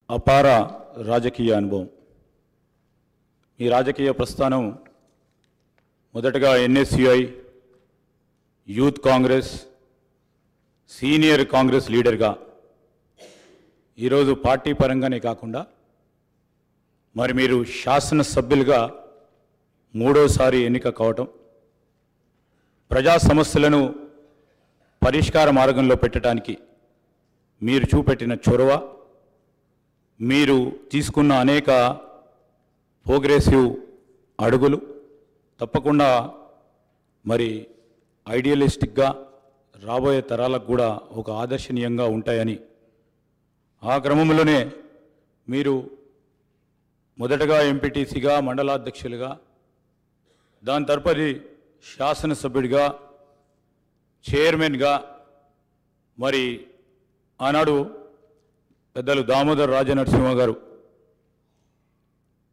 అపార రాజకీయ అనుభవం. ఈ రాజకీయ ప్రస్థానం మొదటగా NSUI, youth Congress, senior Congress లీడర్గా ఈరోజు పార్టీ పరంగానే కాకుండా మరి మీరు శాసనసభ్యులుగా మూడోసారి ఎన్నిక కావటం, ప్రజా సమస్యలను పరిష్కార మార్గంలో పెట్టడానికి మీరు చూపెట్టిన చొరవ, మీరు తీసుకున్న అనేక ప్రోగ్రెసివ్ అడుగులు తప్పకుండా మరి ఐడియలిస్టిక్గా రాబోయే తరాలకు కూడా ఒక ఆదర్శనీయంగా ఉంటాయని, ఆ క్రమంలోనే మీరు మొదటగా ఎంపీటీసీగా, మండలాధ్యక్షులుగా, దాని తదుపరి శాసనసభ్యుడిగా, చైర్మన్గా, మరి ఆనాడు పెద్దలు దామోదర్ రాజనరసింహ గారు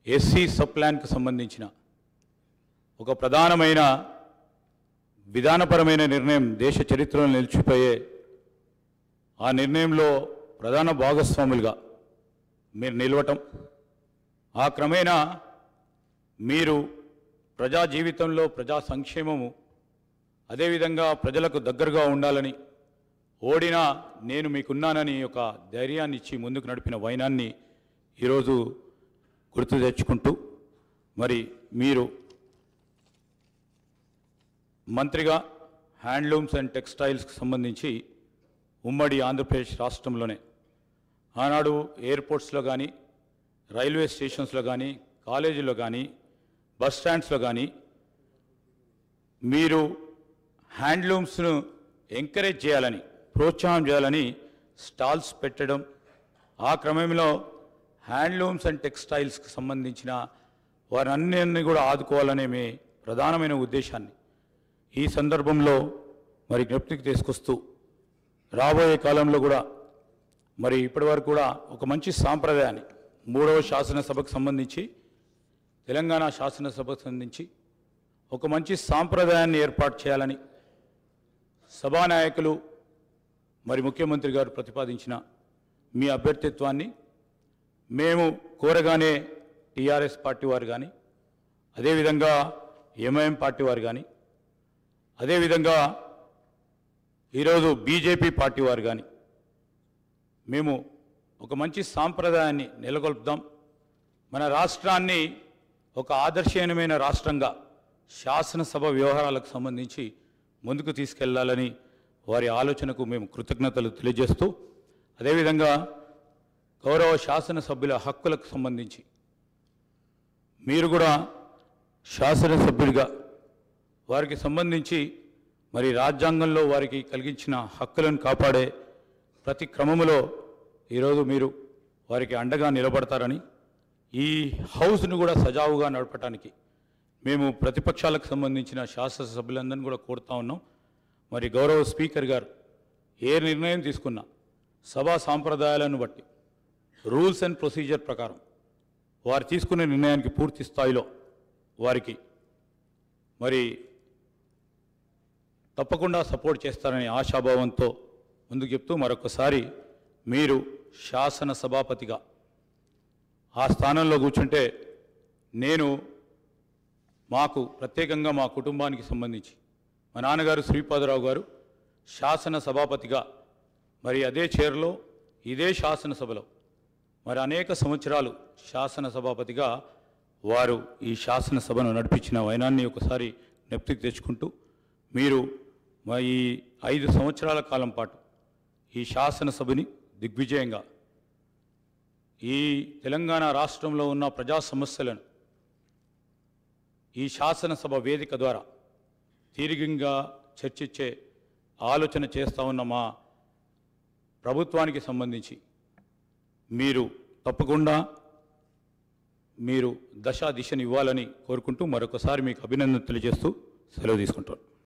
ఎస్సీ సబ్ ప్లాన్కి సంబంధించిన ఒక ప్రధానమైన విధానపరమైన నిర్ణయం దేశ చరిత్రలో నిలిచిపోయే ఆ నిర్ణయంలో ప్రధాన భాగస్వాములుగా మీరు నిలవటం, ఆ క్రమేణా మీరు ప్రజా జీవితంలో ప్రజా సంక్షేమము, అదేవిధంగా ప్రజలకు దగ్గరగా ఉండాలని, ఓడినా నేను మీకున్నానని ఒక ధైర్యాన్ని ఇచ్చి ముందుకు నడిపిన వైనాన్ని ఈరోజు గుర్తు తెచ్చుకుంటూ, మరి మీరు మంత్రిగా హ్యాండ్లూమ్స్ అండ్ టెక్స్టైల్స్కి సంబంధించి ఉమ్మడి ఆంధ్రప్రదేశ్ రాష్ట్రంలోనే ఆనాడు ఎయిర్పోర్ట్స్లో కానీ, రైల్వే స్టేషన్స్లో కానీ, కాలేజీలో కానీ, బస్ స్టాండ్స్లో కానీ మీరు హ్యాండ్లూమ్స్ను ఎంకరేజ్ చేయాలని, ప్రోత్సాహం చేయాలని స్టాల్స్ పెట్టడం, ఆ క్రమంలో హ్యాండ్లూమ్స్ అండ్ టెక్స్టైల్స్కి సంబంధించిన వారన్నిటిని కూడా ఆదుకోవాలనే మీ ప్రధానమైన ఉద్దేశాన్ని ఈ సందర్భంలో మరి జ్ఞప్తికి తీసుకొస్తూ, రాబోయే కాలంలో కూడా మరి ఇప్పటివరకు కూడా ఒక మంచి సాంప్రదాయాన్ని మూడవ శాసనసభకు సంబంధించి, తెలంగాణ శాసనసభకు సంబంధించి ఒక మంచి సాంప్రదాయాన్ని ఏర్పాటు చేయాలని సభానాయకులు మరి ముఖ్యమంత్రి గారు ప్రతిపాదించిన మీ అభ్యర్థిత్వాన్ని మేము కోరగానే టీఆర్ఎస్ పార్టీ వారు కానీ, అదేవిధంగా ఎంఐఎం పార్టీ వారు కానీ, అదేవిధంగా ఈరోజు బీజేపీ పార్టీ వారు కానీ మేము ఒక మంచి సాంప్రదాయాన్ని నెలకొల్పుదాం, మన రాష్ట్రాన్ని ఒక ఆదర్శనీయమైన రాష్ట్రంగా శాసనసభ వ్యవహారాలకు సంబంధించి ముందుకు తీసుకెళ్లాలని వారి ఆలోచనకు మేము కృతజ్ఞతలు తెలియజేస్తూ, అదేవిధంగా గౌరవ శాసనసభ్యుల హక్కులకు సంబంధించి మీరు కూడా శాసనసభ్యుడిగా వారికి సంబంధించి మరి రాజ్యాంగంలో వారికి కలిగించిన హక్కులను కాపాడే ప్రతి క్రమంలో ఈరోజు మీరు వారికి అండగా నిలబడతారని, ఈ హౌస్ను కూడా సజావుగా నడపడానికి మేము ప్రతిపక్షాలకు సంబంధించిన శాసనసభ్యులందరినీ కూడా కోరుతా ఉన్నాం. మరి గౌరవ స్పీకర్ గారు ఏ నిర్ణయం తీసుకున్నా సభా సాంప్రదాయాలను బట్టి, రూల్స్ అండ్ ప్రొసీజర్ ప్రకారం వారు తీసుకునే నిర్ణయానికి పూర్తి స్థాయిలో వారికి మరి తప్పకుండా సపోర్ట్ చేస్తారనే ఆశాభావంతో ముందుకు చెప్తూ, మరొకసారి మీరు శాసన సభాపతిగా ఆ స్థానంలో కూర్చుంటే నేను మాకు ప్రత్యేకంగా మా కుటుంబానికి సంబంధించి మా నాన్నగారు శ్రీపాదరావు గారు శాసన సభాపతిగా మరి అదే చైర్లో ఇదే శాసనసభలో మరి అనేక సంవత్సరాలు శాసన సభాపతిగా వారు ఈ శాసనసభను నడిపించిన వైనాన్ని ఒకసారి జ్ఞప్తికి తెచ్చుకుంటూ, మీరు ఈ 5 సంవత్సరాల కాలం పాటు ఈ శాసనసభని దిగ్విజయంగా ఈ తెలంగాణ రాష్ట్రంలో ఉన్న ప్రజా సమస్యలను ఈ శాసనసభ వేదిక ద్వారా తీరికంగా చర్చించే ఆలోచన చేస్తూ ఉన్న మా ప్రభుత్వానికి సంబంధించి మీరు తప్పకుండా మీరు దిశని ఇవ్వాలని కోరుకుంటూ మరొకసారి మీకు అభినందన తెలియజేస్తూ సెలవు తీసుకుంటాను.